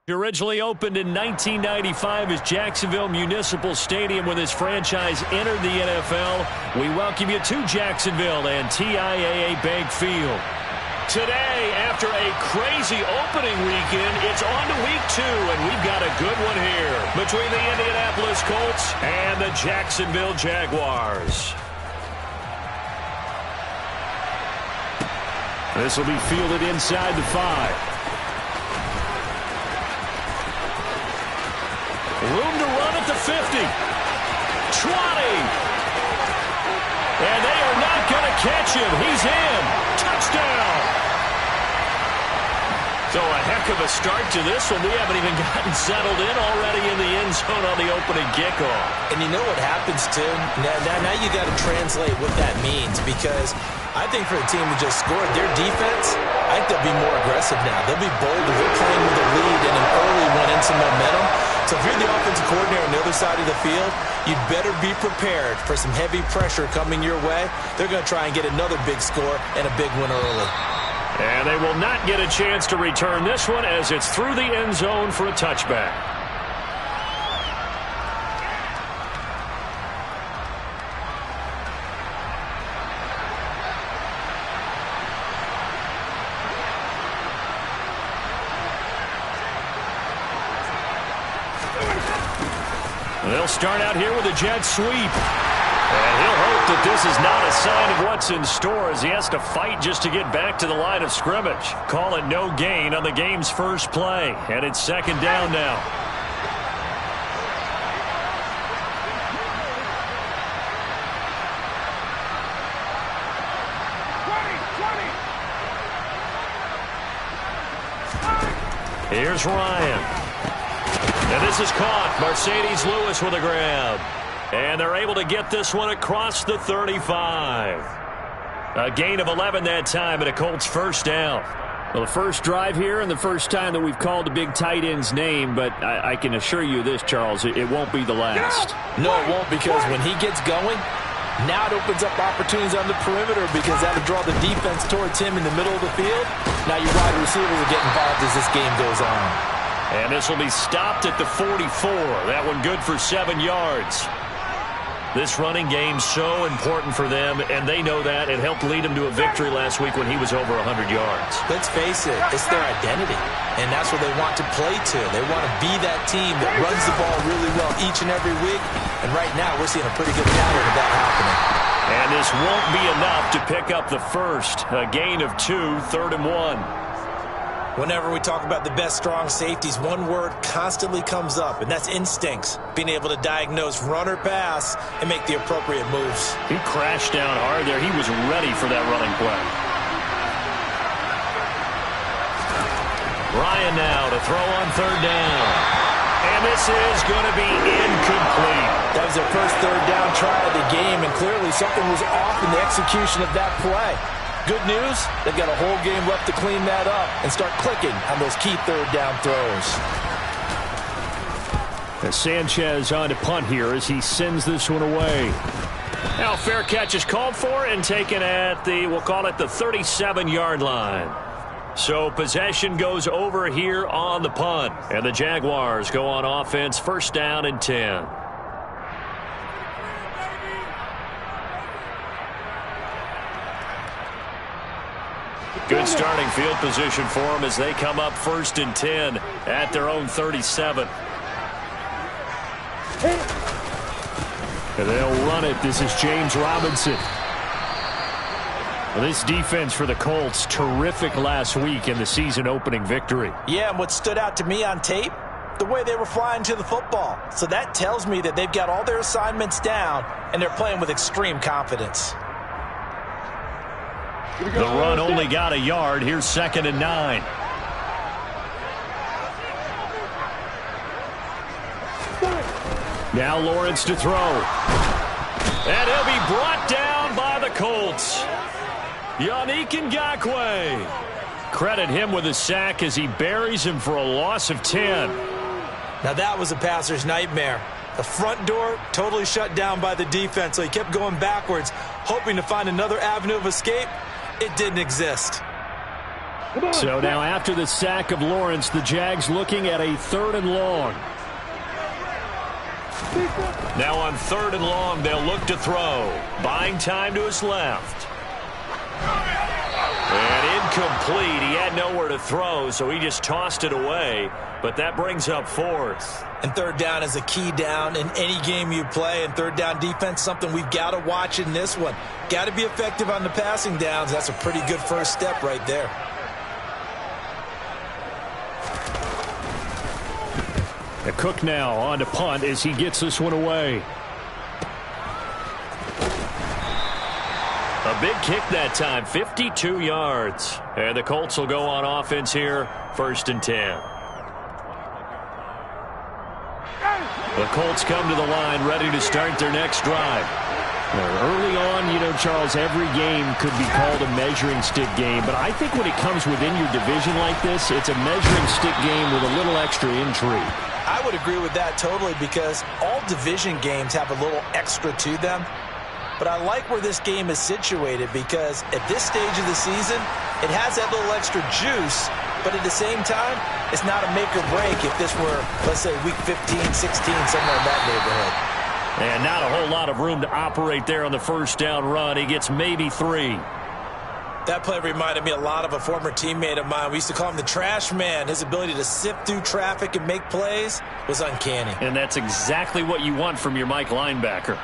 Originally opened in 1995 as Jacksonville Municipal Stadium when this franchise entered the NFL. We welcome you to Jacksonville and TIAA Bank Field. Today, after a crazy opening weekend, it's on to week 2, and we've got a good one here between the Indianapolis Colts and the Jacksonville Jaguars. This will be fielded inside the 5. Room to run at the 50. 20. And they are not going to catch him. He's in. Touchdown. So a heck of a start to this one. We haven't even gotten settled in already in the end zone on the opening kickoff. And you know what happens, too? Now you got to translate what that means, because I think for a team who just scored, their defense, I think they'll be more aggressive now. They'll be bolder. They're playing with a lead and an early one and some momentum. So if you're the offensive coordinator on the other side of the field, you'd better be prepared for some heavy pressure coming your way. They're going to try and get another big score and a big one early. And they will not get a chance to return this one as it's through the end zone for a touchback. They'll start out here with a jet sweep. And he'll hope that this is not a sign of what's in store as he has to fight just to get back to the line of scrimmage. Call it no gain on the game's first play. And it's second down now. Here's Ryan. And this is caught. Mercedes Lewis with a grab. And they're able to get this one across the 35. A gain of 11 that time and a Colts first down. Well, the first drive here and the first time that we've called a big tight end's name, but I can assure you this, Charles, it won't be the last. No, it won't, because when he gets going, now it opens up opportunities on the perimeter because that'll draw the defense towards him in the middle of the field. Now your wide receivers will get involved as this game goes on. And this will be stopped at the 44. That one good for 7 yards. This running game so important for them, and they know that. It helped lead them to a victory last week when he was over 100 yards. Let's face it, it's their identity, and that's what they want to play to. They want to be that team that runs the ball really well each and every week, and right now we're seeing a pretty good pattern of that happening. And this won't be enough to pick up the first. A gain of 2, 3rd and 1. Whenever we talk about the best strong safeties, one word constantly comes up, and that's instincts. Being able to diagnose run or pass and make the appropriate moves. He crashed down hard there. He was ready for that running play. Ryan now to throw on 3rd down. And this is going to be incomplete. That was their first 3rd down try of the game, and clearly something was off in the execution of that play. Good news, they've got a whole game left to clean that up and start clicking on those key 3rd down throws. As Sanchez on to punt here as he sends this one away. Now fair catch is called for and taken at the, we'll call it the 37-yard line. So possession goes over here on the punt. And the Jaguars go on offense, first down and 10. Good starting field position for them as they come up 1st and 10 at their own 37. And they'll run it. This is James Robinson. Well, this defense for the Colts, terrific last week in the season opening victory. Yeah, and what stood out to me on tape, the way they were flying to the football. So that tells me that they've got all their assignments down and they're playing with extreme confidence. The run only got a yard. Here's 2nd and 9. Now Lawrence to throw. And he'll be brought down by the Colts. Yannick Ngakoue. Credit him with a sack as he buries him for a loss of 10. Now that was a passer's nightmare. The front door totally shut down by the defense, so he kept going backwards, hoping to find another avenue of escape. It didn't exist. So now after the sack of Lawrence, the Jags looking at a 3rd and long. Now on 3rd and long, they'll look to throw. Buying time to his left. And incomplete. He had nowhere to throw, so he just tossed it away. But that brings up 4th. And 3rd down is a key down in any game you play. And 3rd down defense, something we've got to watch in this one. Got to be effective on the passing downs. That's a pretty good first step right there. A Cook now on to punt as he gets this one away. A big kick that time, 52 yards. And the Colts will go on offense here, 1st and 10. The Colts come to the line ready to start their next drive. Early on, you know, Charles, every game could be called a measuring stick game. But I think when it comes within your division like this, it's a measuring stick game with a little extra intrigue. I would agree with that totally because all division games have a little extra to them. But I like where this game is situated because at this stage of the season, it has that little extra juice. But at the same time, it's not a make or break if this were, let's say, week 15, 16, somewhere in that neighborhood. And not a whole lot of room to operate there on the 1st down run. He gets maybe 3. That play reminded me a lot of a former teammate of mine. We used to call him the trash man. His ability to sift through traffic and make plays was uncanny. And that's exactly what you want from your Mike linebacker.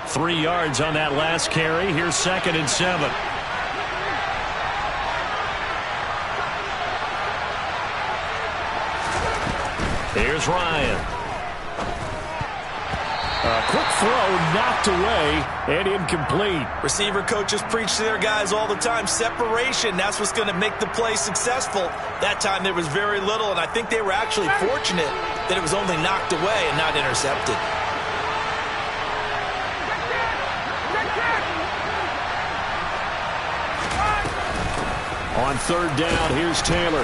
Three yards on that last carry. Here's 2nd and 7. Here's Ryan. A quick throw knocked away and incomplete. Receiver coaches preach to their guys all the time. Separation, that's what's going to make the play successful. That time there was very little, and I think they were actually fortunate that it was only knocked away and not intercepted. On 3rd down, here's Taylor.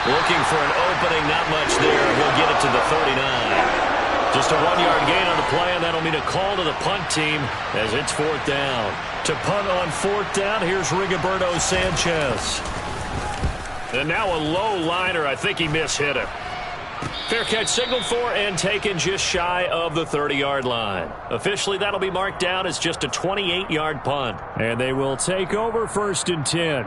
Looking for an opening, not much there. He'll get it to the 39. Just a 1-yard gain on the play, and that'll mean a call to the punt team as it's 4th down. To punt on 4th down, here's Rigoberto Sanchez. And now a low liner. I think he mishit it. Fair catch signaled for and taken just shy of the 30-yard line. Officially, that'll be marked down as just a 28-yard punt. And they will take over 1st and 10.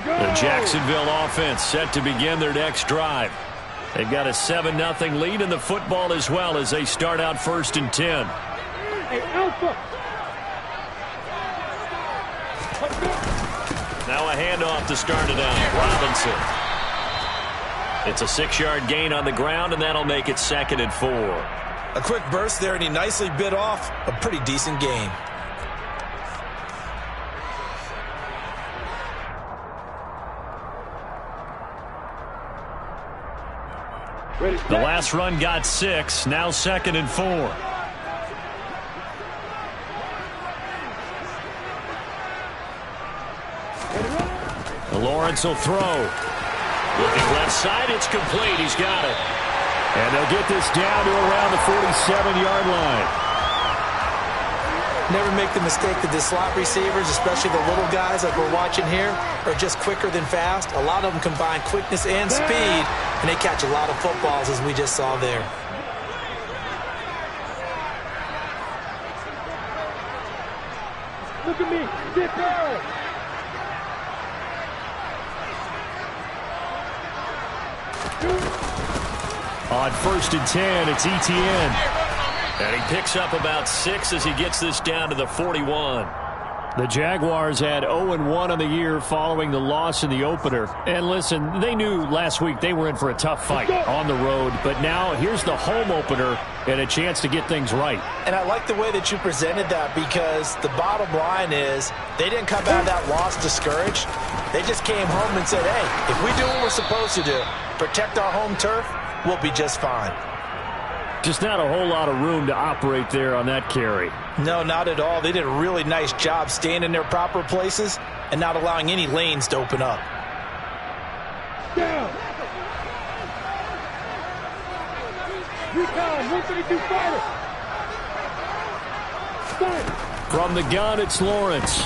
The Jacksonville offense set to begin their next drive. They've got a 7-0 lead in the football as well as they start out 1st and 10. Now a handoff to start it out. Robinson. It's a 6-yard gain on the ground, and that'll make it 2nd and 4. A quick burst there, and he nicely bit off a pretty decent gain. The last run got 6. Now 2nd and 4. Lawrence will throw. Looking left side. It's complete. He's got it. And they'll get this down to around the 47-yard line. Never make the mistake that the slot receivers, especially the little guys like we're watching here, are just quicker than fast. A lot of them combine quickness and speed, and they catch a lot of footballs, as we just saw there. Look at me. Get down. On 1st and 10, it's Etienne. And he picks up about 6 as he gets this down to the 41. The Jaguars had 0-1 on the year following the loss in the opener. And listen, they knew last week they were in for a tough fight on the road. But now here's the home opener and a chance to get things right. And I like the way that you presented that because the bottom line is they didn't come out of that loss discouraged. They just came home and said, hey, if we do what we're supposed to do, protect our home turf, we'll be just fine. Just not a whole lot of room to operate there on that carry. No, not at all. They did a really nice job staying in their proper places and not allowing any lanes to open up. Down. Recon, 132 fighter. From the gun, it's Lawrence.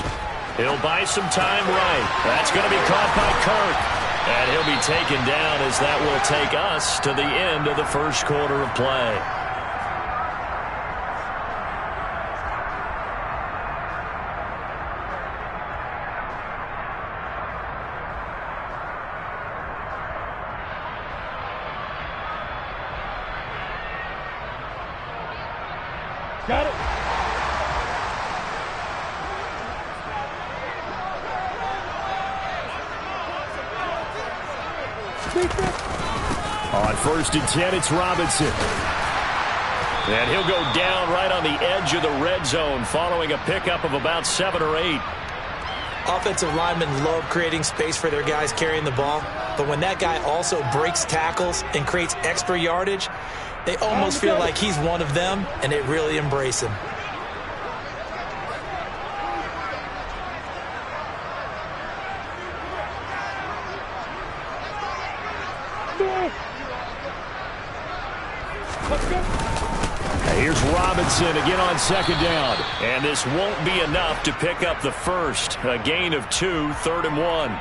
He'll buy some time right. That's going to be caught by Kirk. And he'll be taken down as that will take us to the end of the first quarter of play. Got it. On 1st and 10, it's Robinson. And he'll go down right on the edge of the red zone following a pickup of about 7 or 8. Offensive linemen love creating space for their guys carrying the ball, but when that guy also breaks tackles and creates extra yardage, they almost feel like he's one of them, and they really embrace him. Here's Robinson again on 2nd down. And this won't be enough to pick up the first. A gain of 2, 3rd and 1.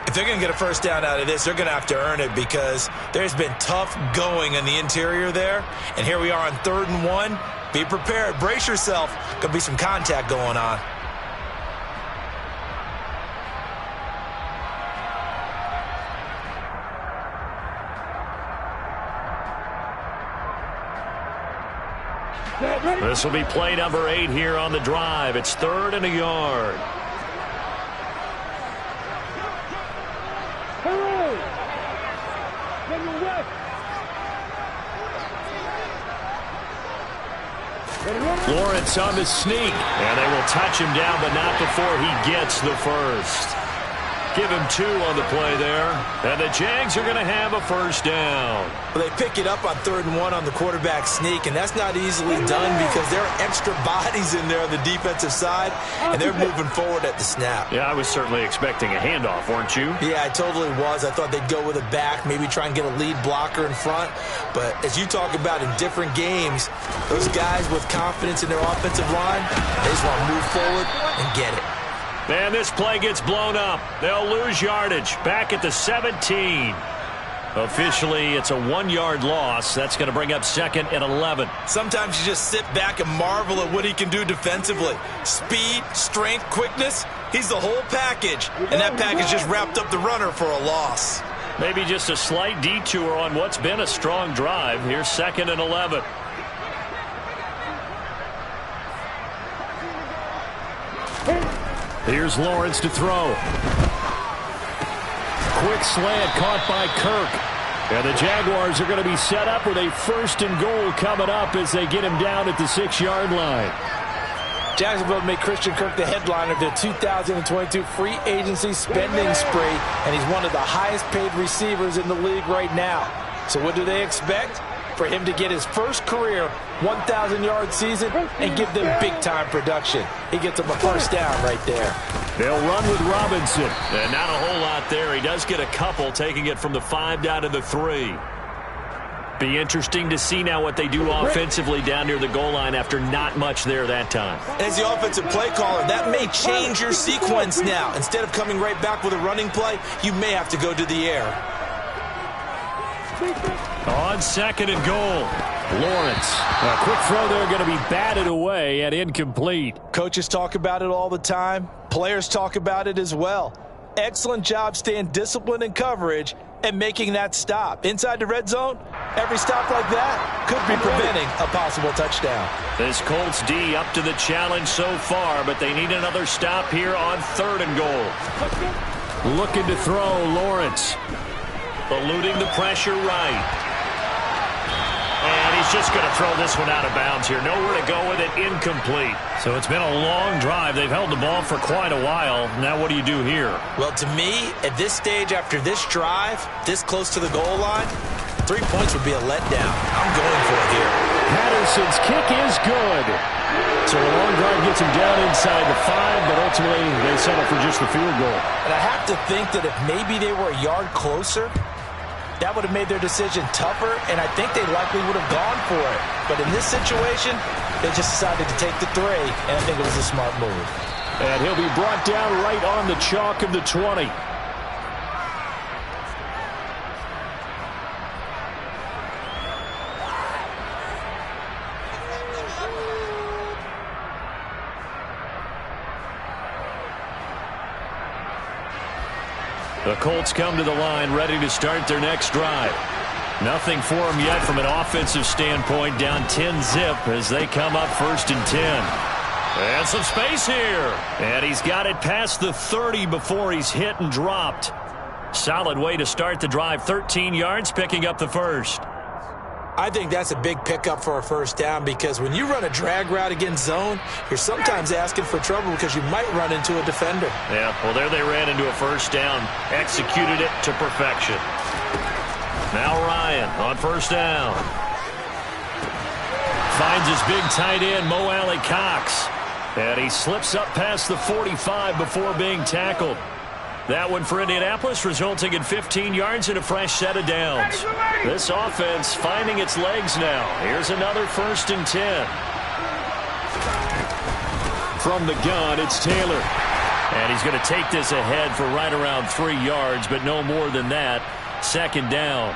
If they're going to get a first down out of this, they're going to have to earn it because there's been tough going in the interior there. And here we are on 3rd and 1. Be prepared. Brace yourself. Going to be some contact going on. This will be play number 8 here on the drive. It's 3rd and a yard. Lawrence on the sneak. And they will touch him down, but not before he gets the first. Give him 2 on the play there. And the Jags are going to have a first down. Well, they pick it up on 3rd and 1 on the quarterback sneak, and that's not easily done because there are extra bodies in there on the defensive side, and they're moving forward at the snap. Yeah, I was certainly expecting a handoff, weren't you? Yeah, I totally was. I thought they'd go with a back, maybe try and get a lead blocker in front. But as you talk about in different games, those guys with confidence in their offensive line, they just want to move forward and get it. And this play gets blown up. They'll lose yardage. Back at the 17. Officially, it's a 1-yard loss. That's going to bring up 2nd and 11. Sometimes you just sit back and marvel at what he can do defensively. Speed, strength, quickness. He's the whole package. And that package just wrapped up the runner for a loss. Maybe just a slight detour on what's been a strong drive. Here's 2nd and 11. Here's Lawrence to throw. Quick slant caught by Kirk. And the Jaguars are going to be set up with a 1st and goal coming up as they get him down at the 6-yard line. Jacksonville made Christian Kirk the headliner of their 2022 free agency spending spree, and he's one of the highest paid receivers in the league right now. So what do they expect? For him to get his first career 1,000-yard season and give them big-time production. He gets them a first down right there. They'll run with Robinson. And not a whole lot there. He does get a couple, taking it from the 5 down to the 3. Be interesting to see now what they do offensively down near the goal line after not much there that time. As the offensive play caller, that may change your sequence now. Instead of coming right back with a running play, you may have to go to the air. On 2nd and goal, Lawrence. A quick throw there going to be batted away and incomplete. Coaches talk about it all the time. Players talk about it as well. Excellent job staying disciplined in coverage and making that stop. Inside the red zone, every stop like that could be preventing a possible touchdown. This Colts D up to the challenge so far, but they need another stop here on 3rd and goal. Looking to throw, Lawrence. Eluding the pressure right. And he's just going to throw this one out of bounds here. Nowhere to go with it. Incomplete. So it's been a long drive. They've held the ball for quite a while. Now what do you do here? Well, to me, at this stage after this drive, this close to the goal line, 3 points would be a letdown. I'm going for it here. Patterson's kick is good. So a long drive gets him down inside the 5, but ultimately they settle for just the field goal. And I have to think that if maybe they were a yard closer, that would have made their decision tougher, and I think they likely would have gone for it. But in this situation, they just decided to take the 3, and I think it was a smart move. And he'll be brought down right on the chalk of the 20. The Colts come to the line ready to start their next drive. Nothing for them yet from an offensive standpoint, down 10-zip as they come up 1st and 10. And some space here. And he's got it past the 30 before he's hit and dropped. Solid way to start the drive. 13 yards, picking up the first. I think that's a big pickup for a first down because when you run a drag route against zone, you're sometimes asking for trouble because you might run into a defender. Yeah, well, there they ran into a first down. Executed it to perfection. Now Ryan on first down. Finds his big tight end, Mo Alley-Cox. And he slips up past the 45 before being tackled. That one for Indianapolis, resulting in 15 yards and a fresh set of downs. This offense finding its legs now. Here's another 1st and 10. From the gun, it's Taylor. And he's going to take this ahead for right around 3 yards, but no more than that. 2nd down.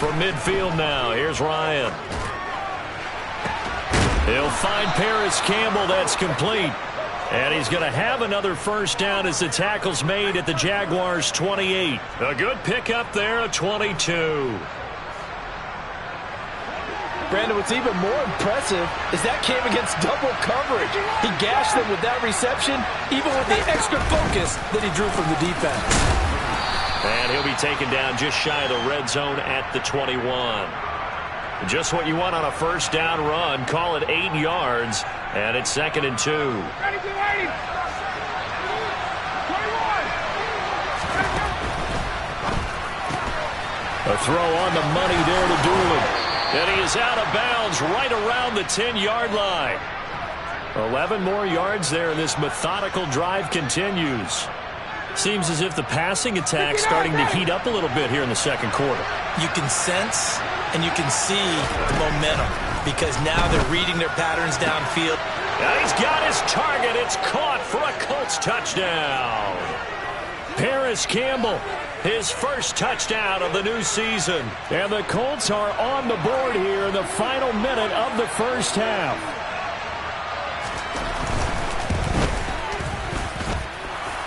From midfield now, here's Ryan. He'll find Paris Campbell. That's complete. And he's going to have another first down as the tackle's made at the Jaguars' 28. A good pickup there, a 22. Brandon, what's even more impressive is that came against double coverage. He gashed them with that reception, even with the extra focus that he drew from the defense. And he'll be taken down just shy of the red zone at the 21. Just what you want on a first down run. Call it 8 yards, and it's 2nd and 2. A throw on the money there to Doolin. And he is out of bounds right around the 10-yard line. 11 more yards there, and this methodical drive continues. Seems as if the passing attack's starting to heat up a little bit here in the 2nd quarter. You can sense and you can see the momentum because now they're reading their patterns downfield. Now he's got his target. It's caught for a Colts touchdown. Paris Campbell, his first touchdown of the new season. And the Colts are on the board here in the final minute of the first half.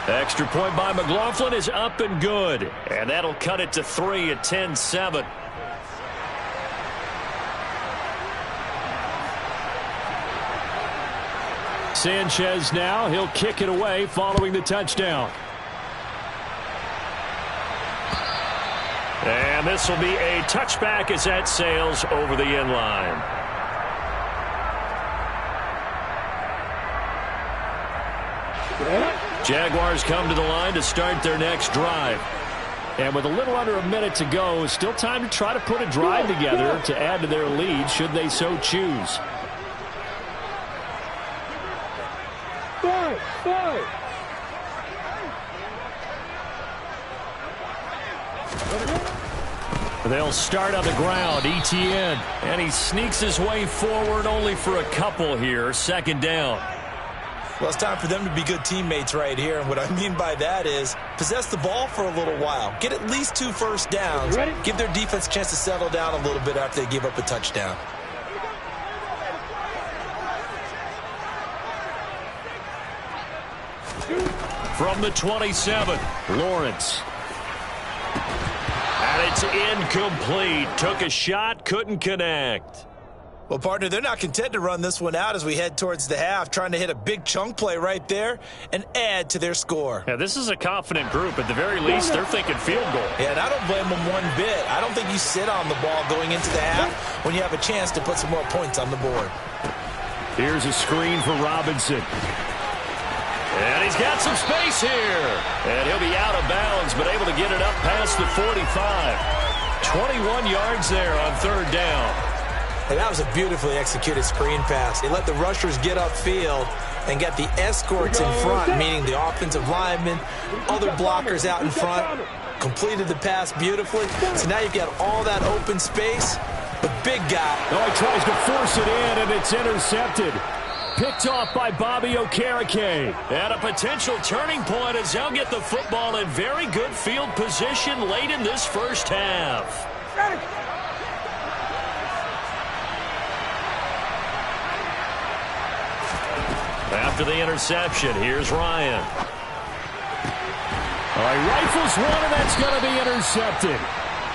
Extra point by McLaughlin is up and good. And that'll cut it to 3 at 10-7. Sanchez now. He'll kick it away following the touchdown. And this will be a touchback as that sails over the end line. Jaguars come to the line to start their next drive. And with a little under a minute to go, still time to try to put a drive together to add to their lead should they so choose. They'll start on the ground. Etienne. And he sneaks his way forward only for a couple here. 2nd down. Well, it's time for them to be good teammates right here. And what I mean by that is possess the ball for a little while. Get at least 2 first downs. Give their defense a chance to settle down a little bit after they give up a touchdown. From the 27, Lawrence. And it's incomplete. Took a shot, couldn't connect. Well, partner, they're not content to run this one out as we head towards the half, trying to hit a big chunk play right there and add to their score. Yeah, this is a confident group. At the very least, they're thinking field goal. Yeah, and I don't blame them one bit. I don't think you sit on the ball going into the half when you have a chance to put some more points on the board. Here's a screen for Robinson. And he's got some space here. And he'll be out of bounds, but able to get it up past the 45. 21 yards there on third down. And that was a beautifully executed screen pass. They let the rushers get upfield and get the escorts in front, meaning the offensive linemen, other blockers out in front. Completed the pass beautifully. So now you've got all that open space. The big guy. Oh, he tries to force it in, and it's intercepted. Picked off by Bobby Okereke. And a potential turning point as they'll get the football in very good field position late in this first half. After the interception, here's Ryan. All right, rifles one, and that's going to be intercepted.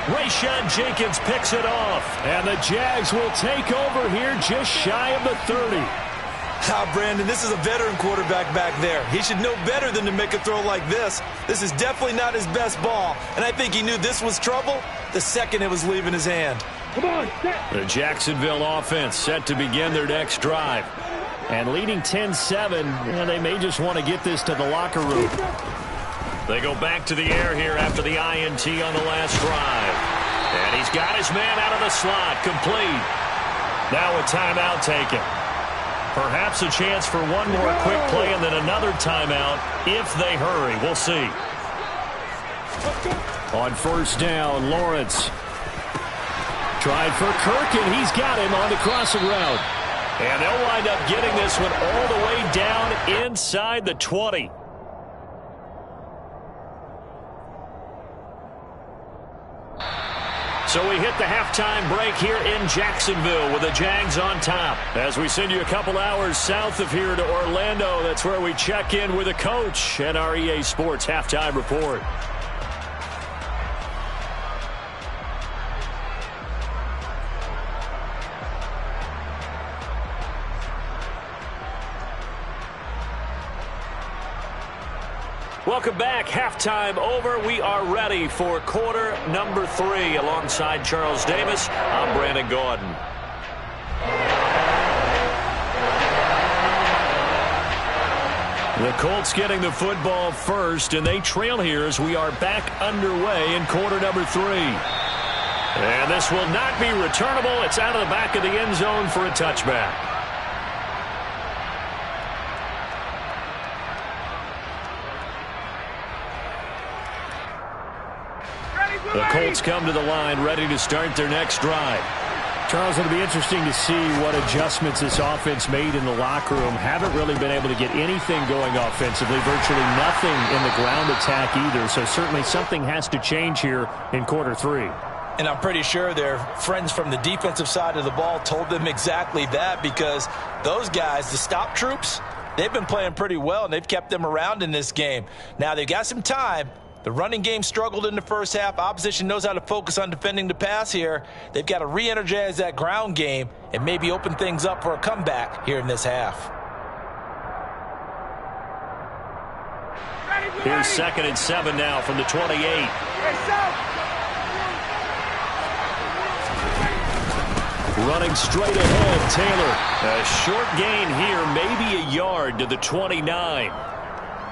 Rayshawn Jenkins picks it off. And the Jags will take over here just shy of the 30. Brandon, this is a veteran quarterback back there. He should know better than to make a throw like this. This is definitely not his best ball, and I think he knew this was trouble the second it was leaving his hand. Come on, the Jacksonville offense set to begin their next drive. And leading 10-7, they may just want to get this to the locker room. They go back to the air here after the INT on the last drive. And he's got his man out of the slot, complete. Now a timeout taken. Perhaps a chance for one more quick play and then another timeout if they hurry. We'll see. On first down, Lawrence. Tried for Kirk, and he's got him on the crossing route. And they'll wind up getting this one all the way down inside the 20. So we hit the halftime break here in Jacksonville with the Jags on top. As we send you a couple hours south of here to Orlando, that's where we check in with the coach and our EA Sports Halftime Report. Welcome back. Halftime over. We are ready for quarter number 3. Alongside Charles Davis, I'm Brandon Gordon. The Colts getting the football first, and they trail here as we are back underway in quarter number 3. And this will not be returnable. It's out of the back of the end zone for a touchback. The Colts come to the line ready to start their next drive. Charles, it'll be interesting to see what adjustments this offense made in the locker room. Haven't really been able to get anything going offensively, virtually nothing in the ground attack either. So certainly something has to change here in quarter 3. And I'm pretty sure their friends from the defensive side of the ball told them exactly that, because those guys, the stop troops, they've been playing pretty well, and they've kept them around in this game. Now they've got some time. The running game struggled in the first half. Opposition knows how to focus on defending the pass here. They've got to re-energize that ground game and maybe open things up for a comeback here in this half. Here's 2nd and 7 now from the 28. Running straight ahead, Taylor. A short gain here, maybe a yard to the 29.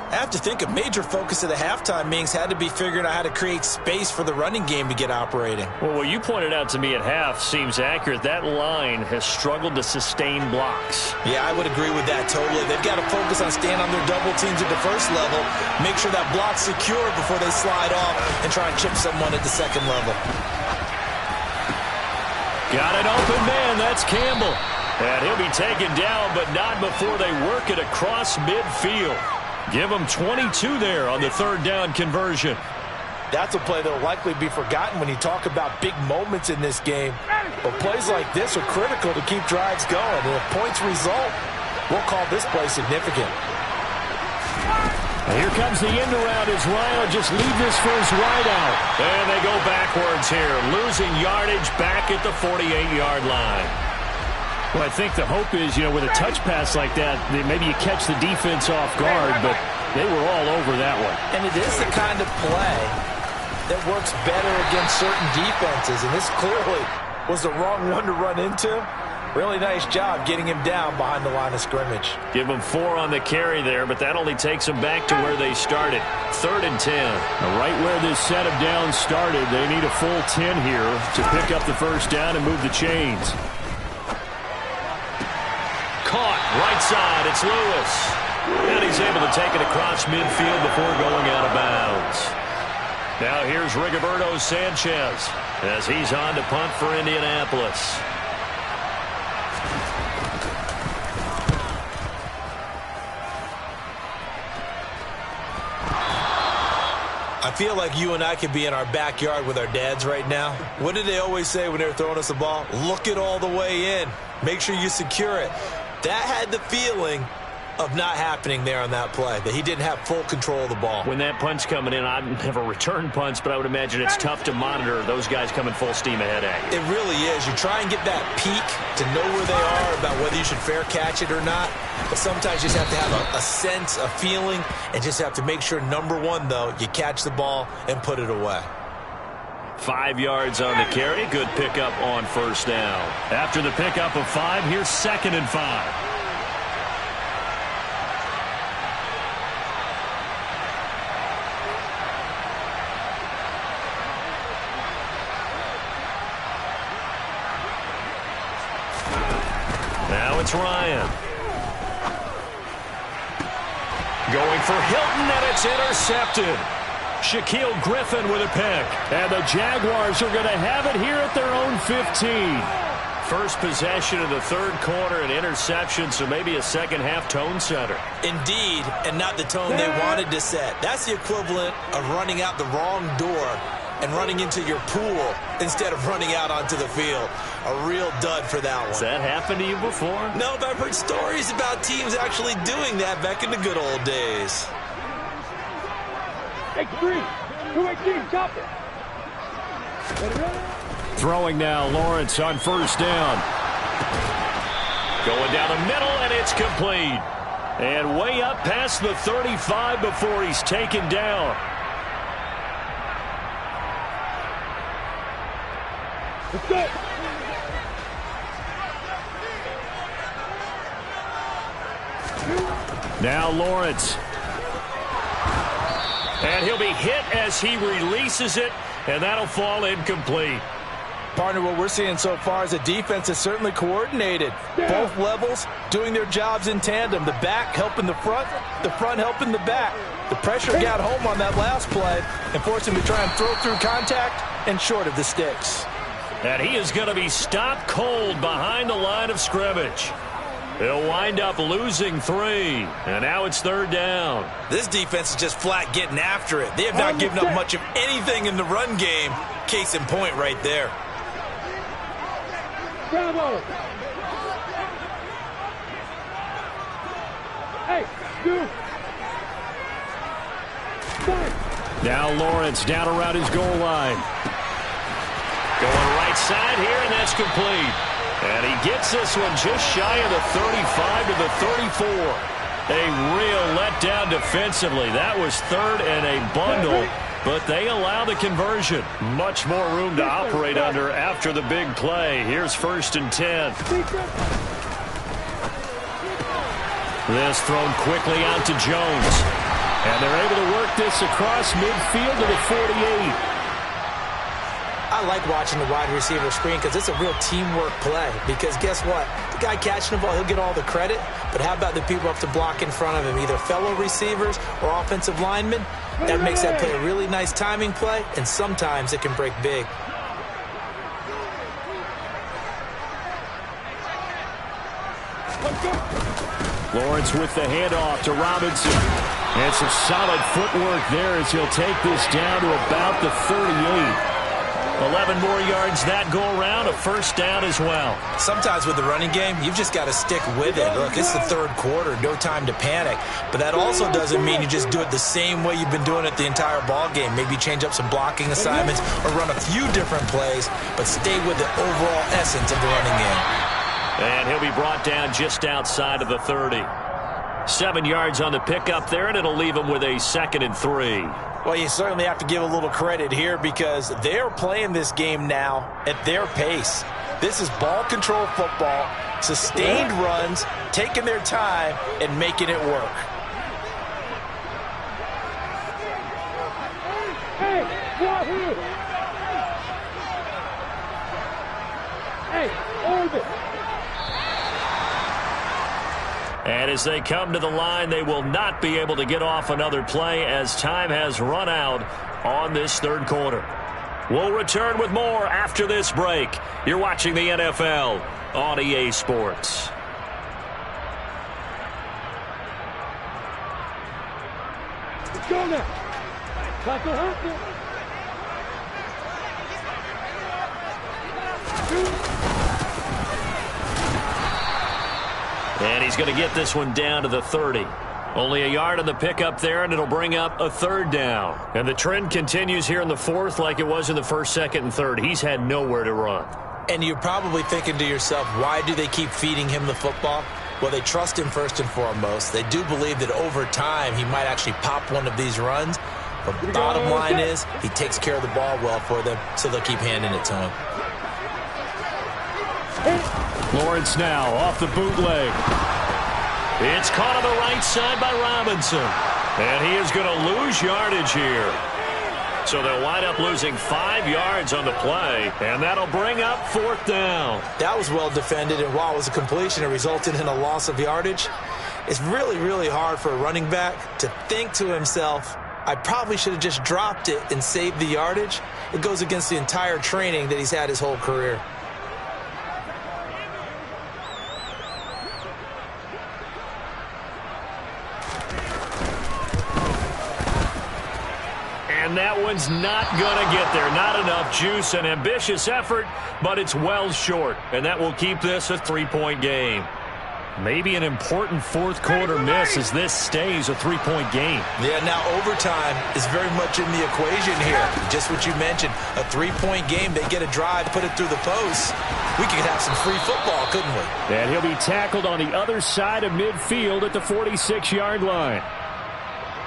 I have to think a major focus of the halftime meetings had to be figuring out how to create space for the running game to get operating. Well, what you pointed out to me at half seems accurate. That line has struggled to sustain blocks. Yeah, I would agree with that totally. They've got to focus on staying on their double teams at the first level, make sure that block's secure before they slide off and try and chip someone at the second level. Got an open man. That's Campbell. And he'll be taken down, but not before they work it across midfield. Give them 22 there on the 3rd down conversion. That's a play that will likely be forgotten when you talk about big moments in this game. But plays like this are critical to keep drives going. And if points result, we'll call this play significant. And here comes the end around as Ryan will just leave this for his wide out. And they go backwards here, losing yardage back at the 48-yard line. Well, I think the hope is, with a touch pass like that, maybe you catch the defense off guard, but they were all over that one. And it is the kind of play that works better against certain defenses, and this clearly was the wrong one to run into. Really nice job getting him down behind the line of scrimmage. Give him 4 on the carry there, but that only takes them back to where they started. 3rd and 10. Now, right where this set of downs started, they need a full 10 here to pick up the first down and move the chains. Caught, right side, it's Lewis. And he's able to take it across midfield before going out of bounds. Now here's Rigoberto Sanchez as he's on to punt for Indianapolis. I feel like you and I could be in our backyard with our dads right now. What did they always say when they were throwing us the ball? Look it all the way in. Make sure you secure it. That had the feeling of not happening there on that play, that he didn't have full control of the ball. When that punt's coming in, I've never returned punts, but I would imagine it's tough to monitor those guys coming full steam ahead at you. It really is. You try and get that peek to know where they are about whether you should fair catch it or not, but sometimes you just have to have a sense, a feeling, and just have to make sure, number one, though, you catch the ball and put it away. 5 yards on the carry. Good pickup on first down. After the pickup of 5, here's 2nd and 5. Now it's Ryan. Going for Hilton, and it's intercepted. Shaquille Griffin with a pick. And the Jaguars are going to have it here at their own 15. First possession of the 3rd quarter, an interception, so maybe a second-half tone setter. Indeed, and not the tone they wanted to set. That's the equivalent of running out the wrong door and running into your pool instead of running out onto the field. A real dud for that one. Has that happened to you before? No, but I've heard stories about teams actually doing that back in the good old days. Take 3. 2-18, chop it. Throwing now, Lawrence on first down. Going down the middle, and it's complete. And way up past the 35 before he's taken down. Let's go. Now Lawrence. And he'll be hit as he releases it, and that'll fall incomplete. Partner, what we're seeing so far is a defense that's certainly coordinated. Both levels doing their jobs in tandem. The back helping the front helping the back. The pressure got home on that last play and forced him to try and throw through contact and short of the sticks. And he is going to be stopped cold behind the line of scrimmage. He'll wind up losing 3, and now it's 3rd down. This defense is just flat getting after it. They have not given up much of anything in the run game. Case in point right there. Bravo. Hey, you. Now Lawrence down around his goal line. Going right side here, and that's complete. And he gets this one just shy of the 35 to the 34. A real letdown defensively. That was 3rd and a bundle, but they allow the conversion. Much more room to operate under after the big play. Here's 1st and 10. This thrown quickly out to Jones. And they're able to work this across midfield to the 48. I like watching the wide receiver screen because it's a real teamwork play. Because guess what? The guy catching the ball, he'll get all the credit. But how about the people up to block in front of him, either fellow receivers or offensive linemen? That makes that play a really nice timing play, and sometimes it can break big. Lawrence with the handoff to Robinson. And some solid footwork there as he'll take this down to about the 38. 11 more yards that go around, a 1st down as well. Sometimes with the running game, you've just got to stick with it. Look, it's the 3rd quarter, no time to panic. But that also doesn't mean you just do it the same way you've been doing it the entire ball game. Maybe change up some blocking assignments or run a few different plays, but stay with the overall essence of the running game. And he'll be brought down just outside of the 30. 7 yards on the pickup there, and it'll leave him with a 2nd and 3. Well, you certainly have to give a little credit here because they're playing this game now at their pace. This is ball control football. Sustained runs, taking their time, and making it work. Hey, Wahoo! Hey, orbit! And as they come to the line, they will not be able to get off another play as time has run out on this third quarter. We'll return with more after this break. You're watching the NFL on EA Sports. Let's go now! Tackle Hunter! And he's going to get this one down to the 30. Only a yard on the pickup there, and it'll bring up a third down. And the trend continues here in the fourth like it was in the first, second, and third. He's had nowhere to run. And you're probably thinking to yourself, why do they keep feeding him the football? Well, they trust him first and foremost. They do believe that over time he might actually pop one of these runs. But the bottom line is he takes care of the ball well for them, so they'll keep handing it to him. Lawrence now off the bootleg. It's caught on the right side by Robinson. And he is going to lose yardage here. So they'll wind up losing 5 yards on the play, and that'll bring up fourth down. That was well defended, and while it was a completion, it resulted in a loss of yardage. It's really, really hard for a running back to think to himself, I probably should have just dropped it and saved the yardage. It goes against the entire training that he's had his whole career. And that one's not going to get there. Not enough juice. An ambitious effort, but it's well short. And that will keep this a 3-point game. Maybe an important fourth quarter miss as this stays a 3-point game. Yeah, now overtime is very much in the equation here. Just what you mentioned, a 3-point game. They get a drive, put it through the post. We could have some free football, couldn't we? And he'll be tackled on the other side of midfield at the 46-yard line.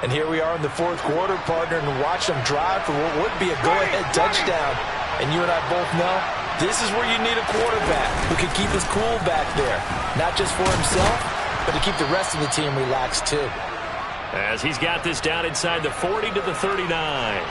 And here we are in the fourth quarter, partner, and watch them drive for what would be a go-ahead touchdown. And you and I both know this is where you need a quarterback who can keep his cool back there. Not just for himself, but to keep the rest of the team relaxed too. As he's got this down inside the 40 to the 39.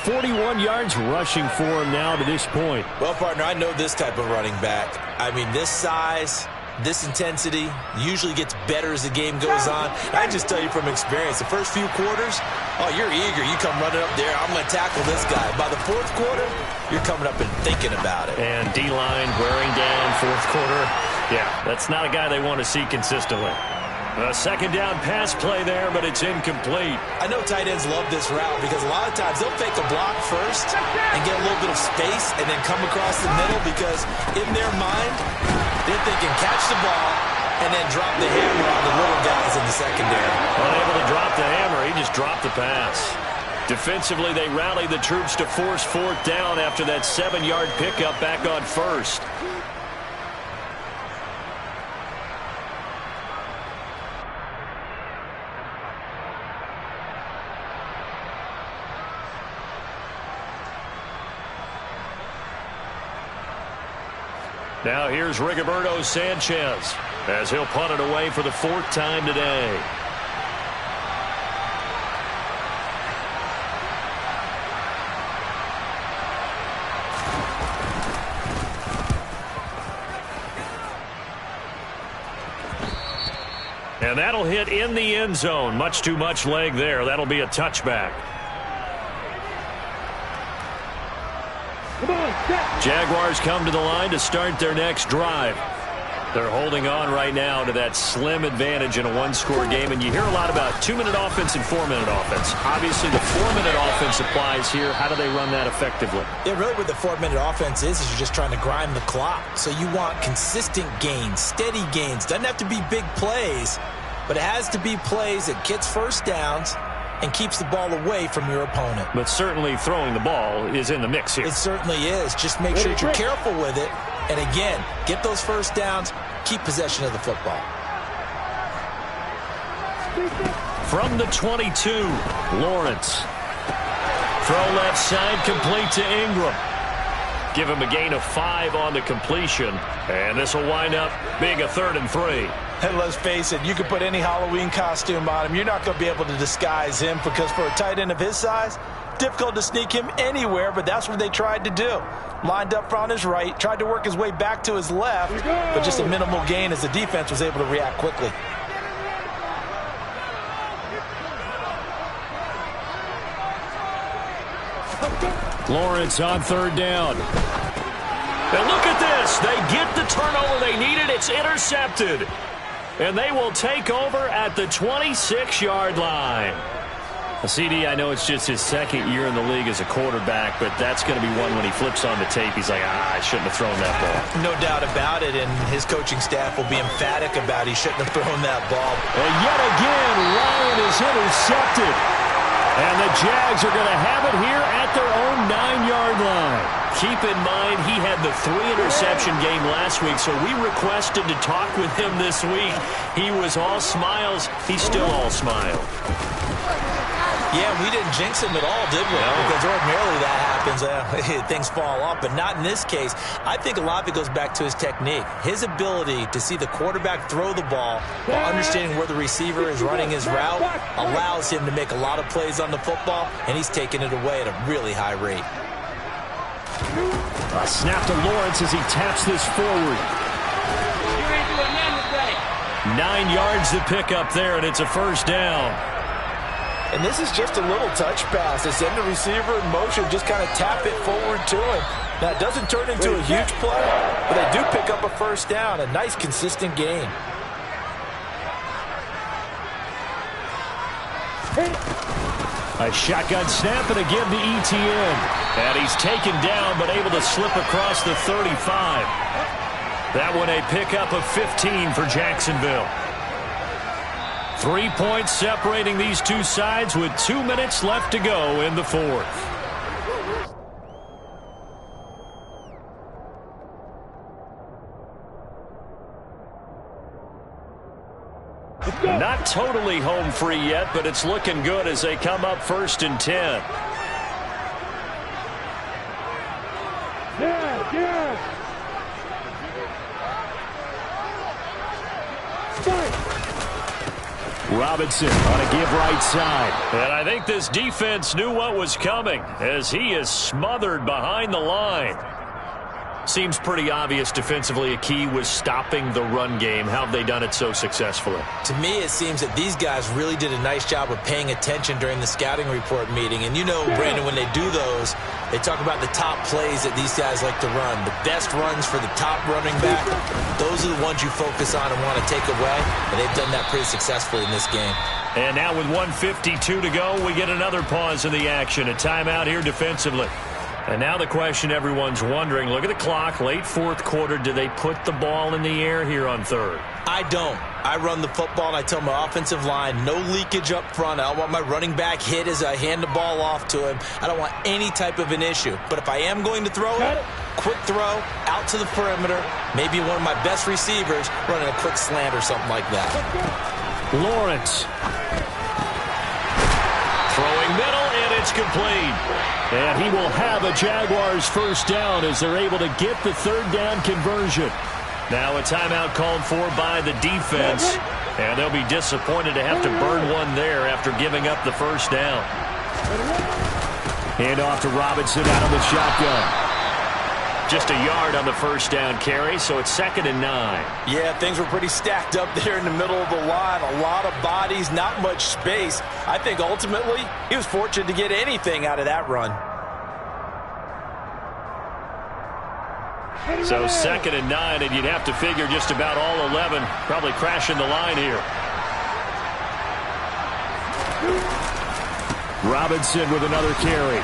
41 yards rushing for him now to this point. Well, partner, I know this type of running back. I mean, this size, this intensity usually gets better as the game goes on. I just tell you from experience, the first few quarters, oh, you're eager. You come running up there, I'm going to tackle this guy. By the fourth quarter, you're coming up and thinking about it. And D-line wearing down fourth quarter. Yeah, that's not a guy they want to see consistently. A second down pass play there, but it's incomplete. I know tight ends love this route because a lot of times they'll fake a block first and get a little bit of space and then come across the middle because in their mind, they're thinking catch the ball and then drop the hammer on the little guys in the secondary. Unable to drop the hammer, he just dropped the pass. Defensively, they rallied the troops to force fourth down after that 7-yard pickup back on first. Now here's Rigoberto Sanchez as he'll punt it away for the 4th time today. And that'll hit in the end zone. Much too much leg there. That'll be a touchback. Jaguars come to the line to start their next drive. They're holding on right now to that slim advantage in a one-score game, and you hear a lot about 2-minute offense and 4-minute offense. Obviously, the 4-minute offense applies here. How do they run that effectively? Yeah, really what the 4-minute offense is you're just trying to grind the clock. So you want consistent gains, steady gains. Doesn't have to be big plays, but it has to be plays that gets first downs and keeps the ball away from your opponent. But certainly throwing the ball is in the mix here. It certainly is. Just make sure that you're careful with it. And again, get those first downs, keep possession of the football. From the 22, Lawrence. Throw left side, complete to Ingram. Give him a gain of 5 on the completion. And this will wind up being a 3rd and 3. And let's face it, you can put any Halloween costume on him. You're not going to be able to disguise him because for a tight end of his size, difficult to sneak him anywhere, but that's what they tried to do. Lined up on his right, tried to work his way back to his left, but just a minimal gain as the defense was able to react quickly. Lawrence on 3rd down. And look at this. They get the turnover they needed. It's intercepted. And they will take over at the 26-yard line. CD, I know it's just his 2nd year in the league as a quarterback, but that's going to be one when he flips on the tape. He's like, I shouldn't have thrown that ball. No doubt about it, and his coaching staff will be emphatic about he shouldn't have thrown that ball. And yet again, Ryan is intercepted. And the Jags are going to have it here at their own 9-yard line. Keep in mind, he had the 3-interception game last week, so we requested to talk with him this week. He was all smiles. He's still all smile. Yeah, we didn't jinx him at all, did we? No. Because ordinarily that happens. Things fall off, but not in this case. I think a lot of it goes back to his technique. His ability to see the quarterback throw the ball while understanding where the receiver is running his route allows him to make a lot of plays on the football, and he's taking it away at a really high rate. A snap to Lawrence as he taps this forward. 9 yards to pick up there, and it's a 1st down. And this is just a little touch pass. They send the receiver in motion, just kind of tap it forward to him. Now, it doesn't turn into a huge play, but they do pick up a 1st down. A nice, consistent gain. A shotgun snap and again to ETN. And he's taken down, but able to slip across the 35. That one a pickup of 15 for Jacksonville. 3 points separating these two sides with 2 minutes left to go in the 4th. Not totally home free yet, but it's looking good as they come up 1st and 10. Robinson on a give right side. And I think this defense knew what was coming as he is smothered behind the line. Seems pretty obvious defensively a key was stopping the run game. How have they done it so successfully? To me, it seems that these guys really did a nice job of paying attention during the scouting report meeting. And you know, Brandon, when they do those, they talk about the top plays that these guys like to run. The best runs for the top running back, those are the ones you focus on and want to take away. And they've done that pretty successfully in this game. And now with 1:52 to go, we get another pause in the action. A timeout here defensively. And now the question everyone's wondering, look at the clock, late 4th quarter, do they put the ball in the air here on 3rd? I don't. I run the football, and I tell my offensive line, no leakage up front. I don't want my running back hit as I hand the ball off to him. I don't want any type of an issue. But if I am going to throw it, quick throw, out to the perimeter, maybe one of my best receivers running a quick slant or something like that. Lawrence. Throwing middle, and it's complete. And he will have a Jaguars 1st down as they're able to get the 3rd down conversion. Now a timeout called for by the defense. And they'll be disappointed to have to burn one there after giving up the 1st down. Hand off to Robinson out of the shotgun. Just a yard on the 1st down carry, so it's 2nd and 9. Yeah, things were pretty stacked up there in the middle of the line. A lot of bodies, not much space. I think ultimately he was fortunate to get anything out of that run. So 2nd and 9, and you'd have to figure just about all 11 probably crashing the line here. Robinson with another carry.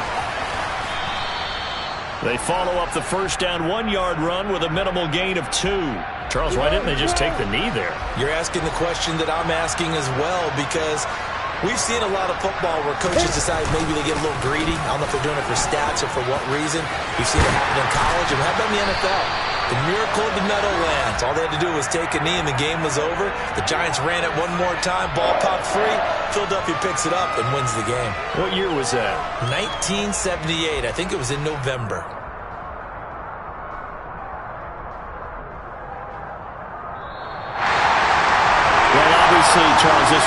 They follow up the 1st down 1-yard run with a minimal gain of 2. Charles, why didn't they just take the knee there? You're asking the question that I'm asking as well, because we've seen a lot of football where coaches decide maybe they get a little greedy. I don't know if they're doing it for stats or for what reason. We've seen it happen in college, and how about in the NFL? The miracle of the Meadowlands. All they had to do was take a knee, and the game was over. The Giants ran it one more time. Ball popped free. Philadelphia picks it up and wins the game. What year was that? 1978. I think it was in November.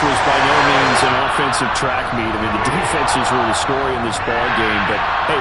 was by no means an offensive track meet. I mean, the defenses were the story in this ball game. But, hey,